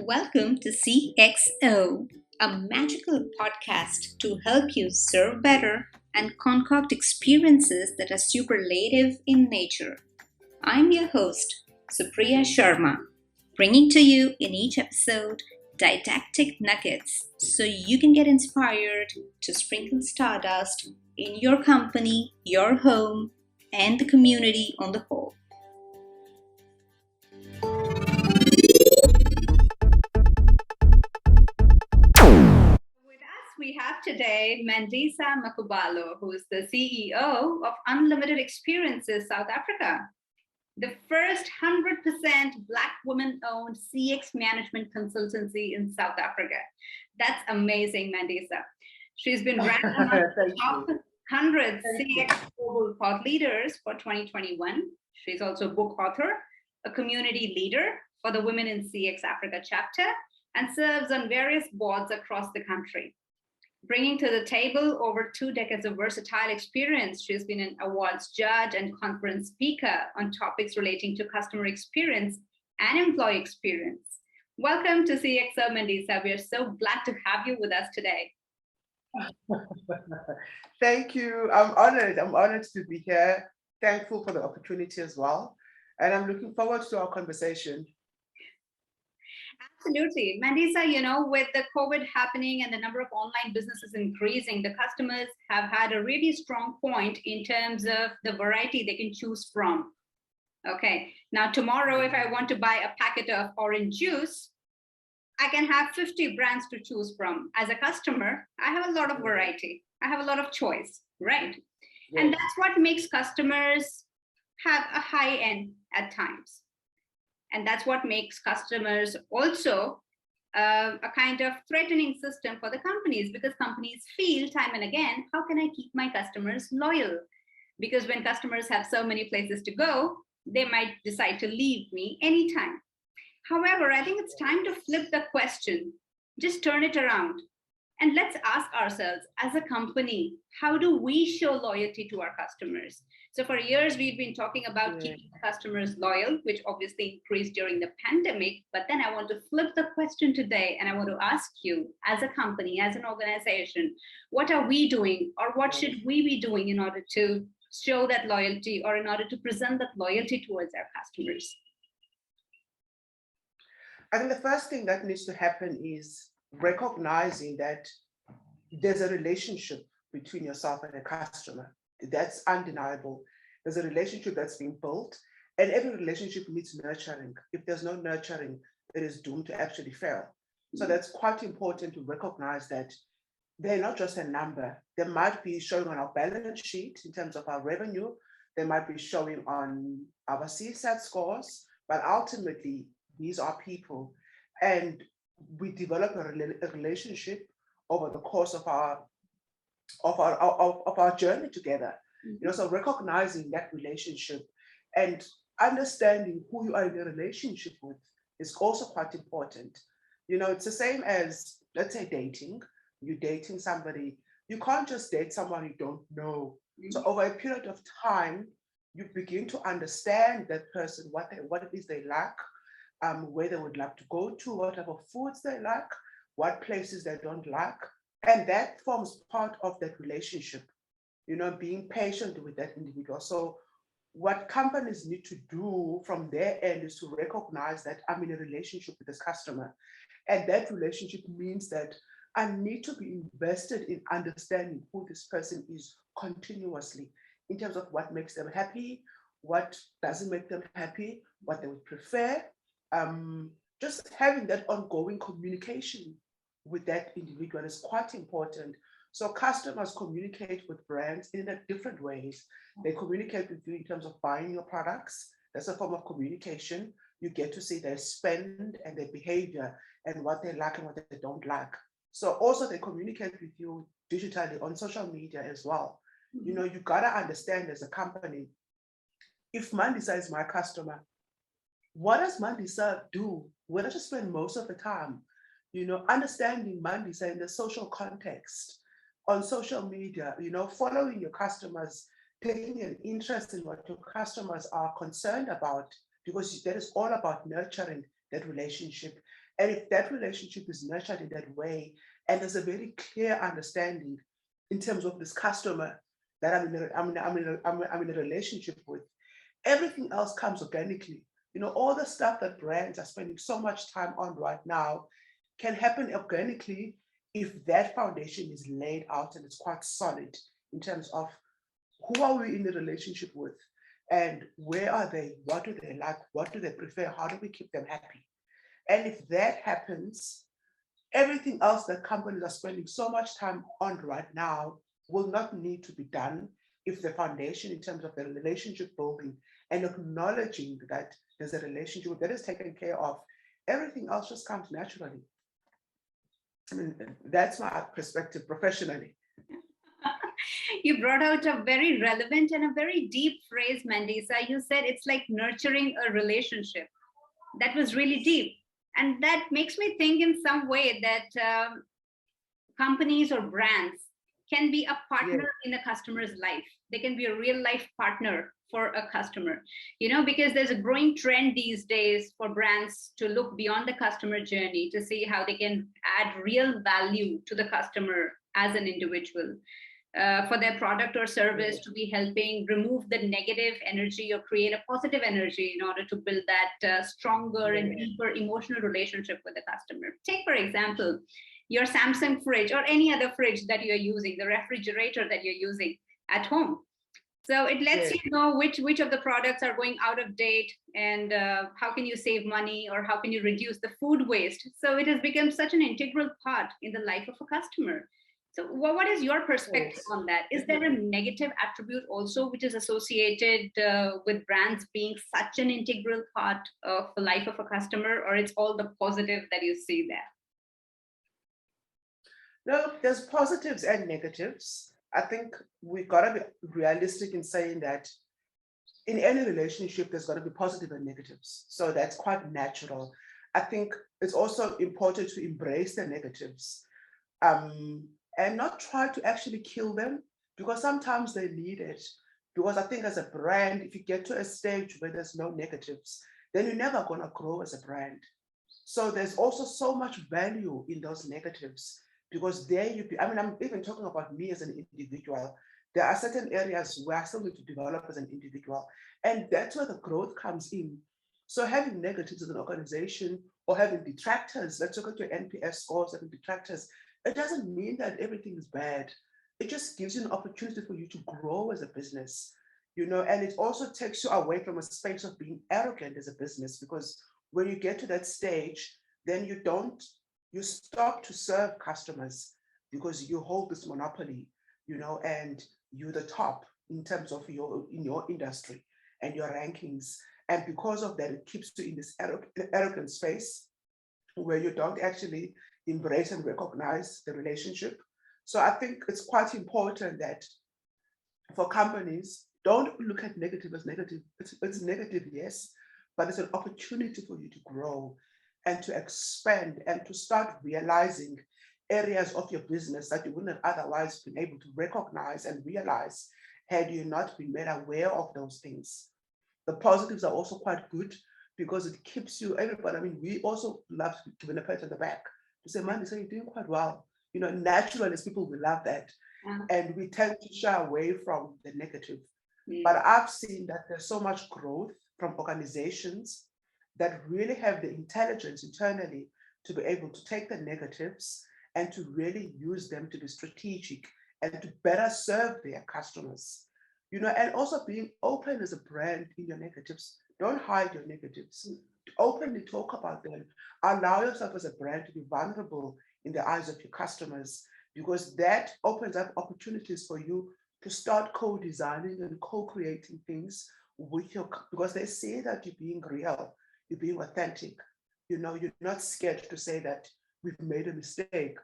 Welcome to CXO, a magical podcast to help you serve better and concoct experiences that are superlative in nature. I'm your host, Supriya Sharma, bringing to you in each episode didactic nuggets so you can get inspired to sprinkle stardust in your company, your home, and the community on the whole. With us, we have today Mandisa Makubalo, who is the CEO of Unlimited Experiences South Africa, the first 100% Black women-owned CX Management Consultancy in South Africa. That's amazing, Mandisa. She's been ranked among the top 100 CX global thought leaders for 2021. She's also a book author, a community leader for the Women in CX Africa chapter, and serves on various boards across the country. Bringing to the table over 2 decades of versatile experience, she's been an awards judge and conference speaker on topics relating to customer experience and employee experience. Welcome to CXO, Mandisa. We are so glad to have you with us today. Thank you. I'm honored. I'm honored to be here. Thankful for the opportunity as well. And I'm looking forward to our conversation. Absolutely. Mandisa, with the COVID happening and the number of online businesses increasing, the customers have had a really strong point in terms of the variety they can choose from. Okay, now tomorrow, if I want to buy a packet of orange juice, I can have 50 brands to choose from. As a customer, I have a lot of variety. I have a lot of choice, right? Yeah. And that's what makes customers have a high end at times. And that's what makes customers also a kind of threatening system for the companies, because companies feel time and again, how can I keep my customers loyal? Because when customers have so many places to go, they might decide to leave me anytime. However, I think it's time to flip the question, just turn it around. And let's ask ourselves, as a company, how do we show loyalty to our customers? So for years, we've been talking about keeping customers loyal, which obviously increased during the pandemic. But then I want to flip the question today, and I want to ask you, as a company, as an organization, what are we doing, or what should we be doing in order to show that loyalty, or in order to present that loyalty towards our customers? I think the first thing that needs to happen is recognizing that there's a relationship between yourself and a customer. That's undeniable. There's a relationship that's being built, and every relationship needs nurturing. If there's no nurturing, it is doomed to actually fail. So that's quite important to recognize that they're not just a number. They might be showing on our balance sheet in terms of our revenue. They might be showing on our CSAT scores, but ultimately, these are people. And we develop a relationship over the course of our journey together. So recognizing that relationship and understanding who you are in a relationship with is also quite important. It's the same as, let's say, dating. You're dating somebody. You can't just date someone you don't know. So over a period of time, you begin to understand that person, what it is they like, where they would like to go to, what type of foods they like, what places they don't like. And that forms part of that relationship, being patient with that individual. So what companies need to do from their end is to recognize that I'm in a relationship with this customer. And that relationship means that I need to be invested in understanding who this person is continuously in terms of what makes them happy, what doesn't make them happy, what they would prefer. Just having that ongoing communication with that individual is quite important. So customers communicate with brands in different ways. They communicate with you in terms of buying your products. That's a form of communication. You get to see their spend and their behavior and what they like and what they don't like. So also they communicate with you digitally on social media as well. You gotta understand as a company, if Mandisa is my customer, what does Mandisa do? Where does she spend most of the time? Understanding Mandisa in the social context, on social media, following your customers, taking an interest in what your customers are concerned about, because that is all about nurturing that relationship. And if that relationship is nurtured in that way, and there's a very clear understanding in terms of this customer that I'm in a relationship with, everything else comes organically. You know, all the stuff that brands are spending so much time on right now can happen organically if that foundation is laid out and it's quite solid in terms of who are we in the relationship with and where are they, what do they like, what do they prefer, how do we keep them happy. And if that happens, everything else that companies are spending so much time on right now will not need to be done if the foundation in terms of the relationship building and acknowledging that there's a relationship that is taken care of, everything else just comes naturally. I mean, that's my perspective professionally. You brought out a very relevant and a very deep phrase, Mandisa. You said it's like nurturing a relationship. That was really deep. And that makes me think in some way that companies or brands can be a partner in a customer's life. They can be a real life partner for a customer, you know, because there's a growing trend these days for brands to look beyond the customer journey to see how they can add real value to the customer as an individual. For their product or service to be helping remove the negative energy or create a positive energy in order to build that stronger and deeper emotional relationship with the customer. Take, for example, your Samsung fridge or any other fridge that you're using, the refrigerator that you're using at home. So it lets you know which of the products are going out of date and how can you save money or how can you reduce the food waste. So it has become such an integral part in the life of a customer. So what is your perspective on that? Is there a negative attribute also which is associated with brands being such an integral part of the life of a customer, or it's all the positive that you see there? No, there's positives and negatives. I think we gotta be realistic in saying that in any relationship, there's gonna be positive and negatives. So that's quite natural. I think it's also important to embrace the negatives. And not try to actually kill them because sometimes they need it. Because I think as a brand, if you get to a stage where there's no negatives, then you're never going to grow as a brand. So there's also so much value in those negatives because there you, I mean, I'm even talking about me as an individual. There are certain areas where I still need to develop as an individual. And that's where the growth comes in. So having negatives as an organization or having detractors, let's look at your NPS scores, having detractors, it doesn't mean that everything is bad. It just gives you an opportunity for you to grow as a business, you know, and it also takes you away from a space of being arrogant as a business, because when you get to that stage, then you stop to serve customers because you hold this monopoly, you know, and you're the top in terms of in your industry and your rankings. And because of that, it keeps you in this arrogant space where you don't actually embrace and recognize the relationship. So I think it's quite important that for companies, don't look at negative as negative. It's negative, yes, but it's an opportunity for you to grow and to expand and to start realizing areas of your business that you wouldn't have otherwise been able to recognize and realize had you not been made aware of those things. The positives are also quite good because it keeps you, everybody, I mean, we also love giving a pat on the back to say, man, you're doing quite well. You know, naturally as people, we love that. And we tend to shy away from the negative. But I've seen that there's so much growth from organizations that really have the intelligence internally to be able to take the negatives and to really use them to be strategic and to better serve their customers. You know, and also being open as a brand in your negatives. Don't hide your negatives. Openly talk about them. Allow yourself as a brand to be vulnerable in the eyes of your customers, because that opens up opportunities for you to start co-designing and co-creating things with your, because they see that you're being real, you're being authentic. You know, you're not scared to say that we've made a mistake.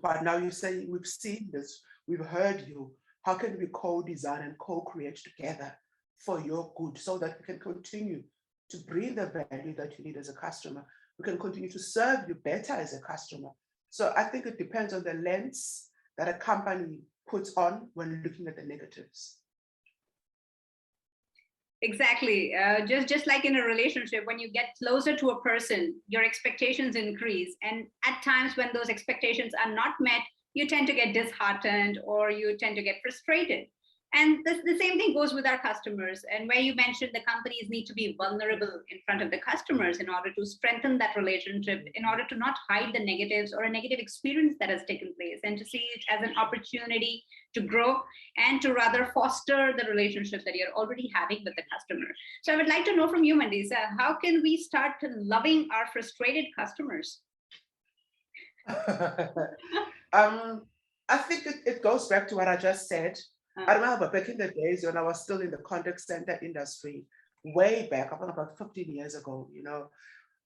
But now you say, we've seen this, we've heard you. How can we co-design and co-create together for your good so that we can continue to bring the value that you need as a customer? We can continue to serve you better as a customer. So I think it depends on the lens that a company puts on when looking at the negatives. Exactly. Just like in a relationship, when you get closer to a person, your expectations increase. And at times when those expectations are not met, you tend to get disheartened or you tend to get frustrated. And the same thing goes with our customers. And where you mentioned the companies need to be vulnerable in front of the customers in order to strengthen that relationship, in order to not hide the negatives or a negative experience that has taken place, and to see it as an opportunity to grow and to rather foster the relationship that you're already having with the customer. So I would like to know from you, Mandisa, how can we start loving our frustrated customers? I think it goes back to what I just said. I remember back in the days when I was still in the contact center industry, way back, about 15 years ago,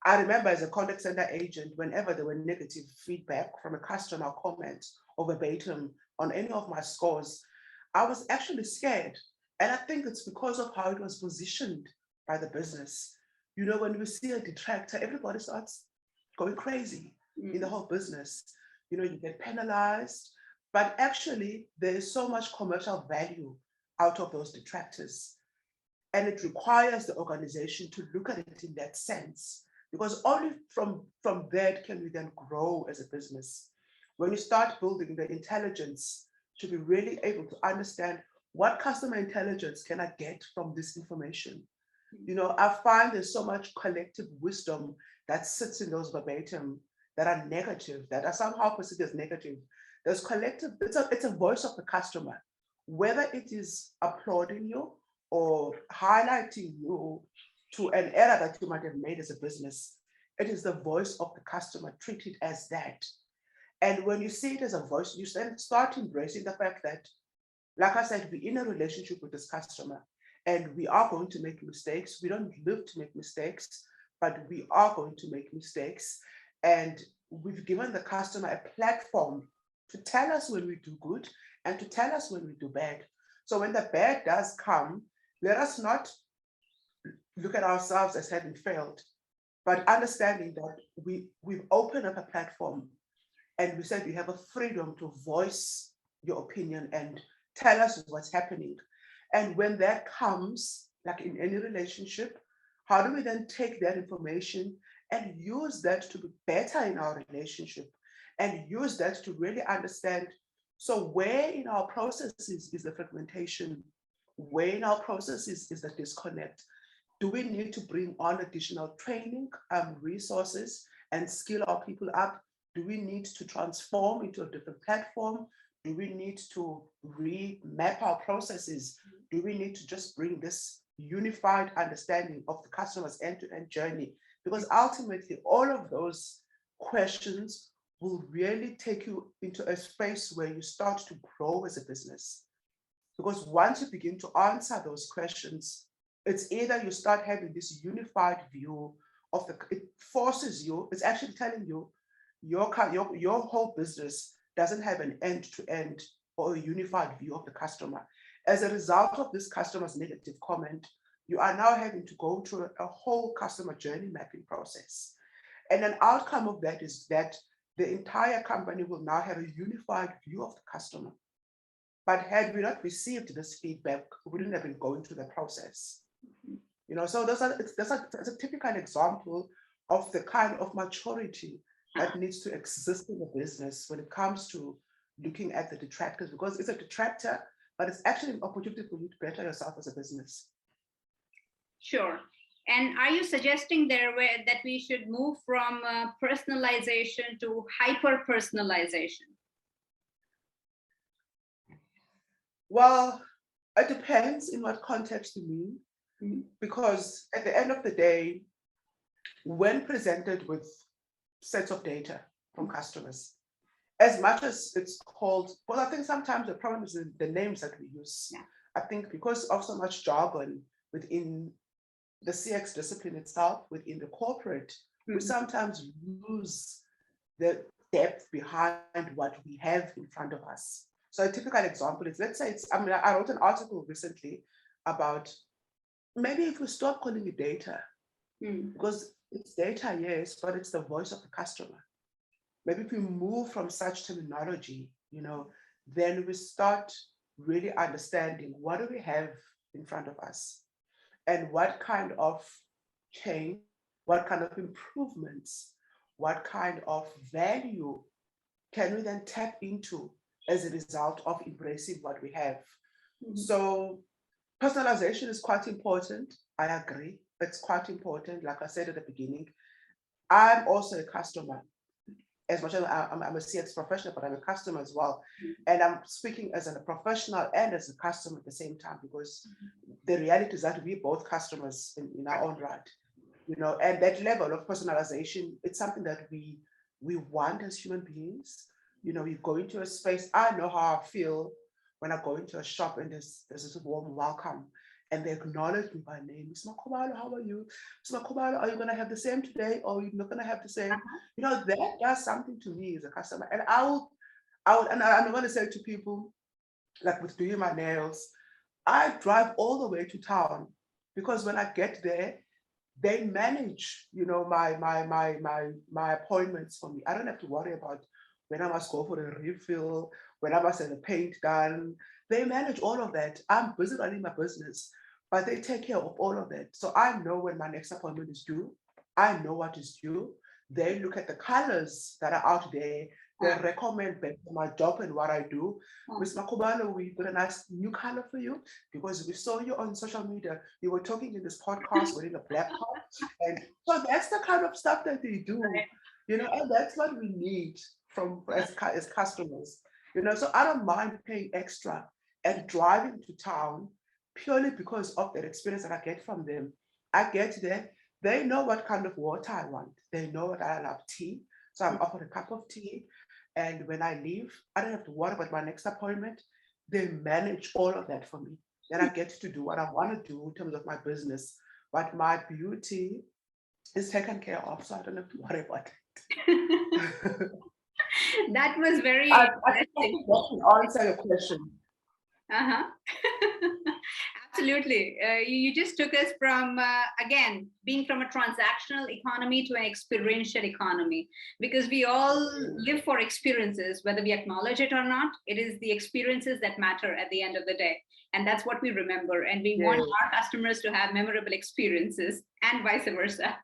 I remember as a contact center agent, whenever there were negative feedback from a customer comment or verbatim on any of my scores, I was actually scared. And I think it's because of how it was positioned by the business. When we see a detractor, everybody starts going crazy in the whole business. You get penalized, but actually there is so much commercial value out of those detractors. And it requires the organization to look at it in that sense, because only from that can we then grow as a business. When you start building the intelligence to be really able to understand what customer intelligence can I get from this information. I find there's so much collective wisdom that sits in those verbatim that are negative, that are somehow perceived as negative. There's collective, it's a voice of the customer, whether it is applauding you or highlighting you to an error that you might have made as a business. It is the voice of the customer, treat it as that. And when you see it as a voice, you then start embracing the fact that, like I said, we're in a relationship with this customer and we are going to make mistakes. We don't live to make mistakes, but we are going to make mistakes. And we've given the customer a platform to tell us when we do good and to tell us when we do bad. So when the bad does come, let us not look at ourselves as having failed, but understanding that we've opened up a platform and we said you have a freedom to voice your opinion and tell us what's happening. And when that comes, like in any relationship, how do we then take that information and use that to be better in our relationship and use that to really understand, so where in our processes is the fragmentation? Where in our processes is the disconnect? Do we need to bring on additional training, resources and skill our people up? Do we need to transform into a different platform? Do we need to remap our processes? Do we need to just bring this unified understanding of the customer's end-to-end journey? Because ultimately, all of those questions will really take you into a space where you start to grow as a business. Because once you begin to answer those questions, it's either you start having this unified view of it forces you, it's actually telling you your whole business doesn't have an end-to-end or a unified view of the customer. As a result of this customer's negative comment, you are now having to go through a whole customer journey mapping process. And an outcome of that is that the entire company will now have a unified view of the customer. But had we not received this feedback, we wouldn't have been going through the process. So that's a typical example of the kind of maturity that needs to exist in the business when it comes to looking at the detractors, because it's a detractor, but it's actually an opportunity for you to better yourself as a business. Sure. And are you suggesting that we should move from personalization to hyper-personalization? Well, it depends in what context you mean, because at the end of the day, when presented with sets of data from customers, as much as it's called, well, I think sometimes the problem is in the names that we use. Yeah. I think because of so much jargon within the CX discipline itself, within the corporate, we sometimes lose the depth behind what we have in front of us. So a typical example is, let's say I wrote an article recently about maybe if we stop calling it data, because it's data, yes, but it's the voice of the customer. Maybe if we move from such terminology, then we start really understanding what do we have in front of us. and what kind of change, what kind of improvements, what kind of value can we then tap into as a result of embracing what we have. So personalization is quite important. I agree. It's quite important. Like I said at the beginning, I'm also a customer. As much as I'm a CX professional, but I'm a customer as well. And I'm speaking as a professional and as a customer at the same time, because the reality is that we're both customers in our own right. And that level of personalization, it's something that we want as human beings. You go into a space. I know how I feel when I go into a shop and there's this warm welcome and they acknowledge me by name. Ms. Makubalo, how are you? Ms. Makubalo, are you going to have the same today, or you're not going to have the same? That does something to me as a customer. And I'm going to say to people, like with doing my nails, I drive all the way to town, because when I get there, they manage, my appointments for me. I don't have to worry about when I must go for a refill, when I must have the paint done. They manage all of that. I'm busy running my business, but they take care of all of that. So I know when my next appointment is due. I know what is due. They look at the colors that are out there. They recommend based on my job and what I do. Ms. Makubalo, we've got a nice new color for you, because we saw you on social media. You were talking in this podcast wearing a black top. And so that's the kind of stuff that they do, and that's what we need as customers. So I don't mind paying extra and driving to town purely because of that experience that I get from them. I get there, they know what kind of water I want. They know that I love tea. So I'm offered a cup of tea. And when I leave, I don't have to worry about my next appointment. They manage all of that for me. Then I get to do what I want to do in terms of my business. But my beauty is taken care of, so I don't have to worry about it. That was very I think that can answer your question. Absolutely. You just took us from, again, being from a transactional economy to an experiential economy, because we all live for experiences, whether we acknowledge it or not. It is the experiences that matter at the end of the day. And that's what we remember. And we want our customers to have memorable experiences, and vice versa.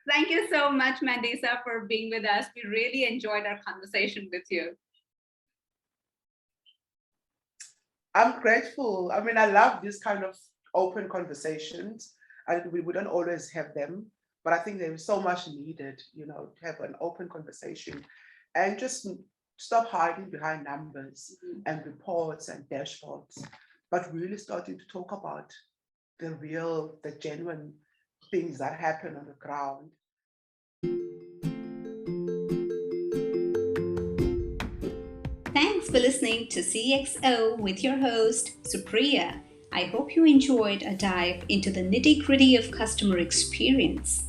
Thank you so much, Mandisa, for being with us. We really enjoyed our conversation with you. I'm grateful. I mean, I love this kind of open conversations. We don't always have them, but I think there is so much needed, to have an open conversation and just stop hiding behind numbers and reports and dashboards, but really starting to talk about the genuine things that happen on the ground. Thanks for listening to CXO with your host, Supriya. I hope you enjoyed a dive into the nitty-gritty of customer experience.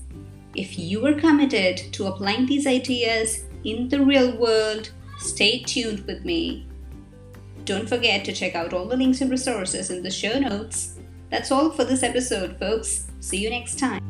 If you are committed to applying these ideas in the real world, stay tuned with me. Don't forget to check out all the links and resources in the show notes. That's all for this episode, folks. See you next time.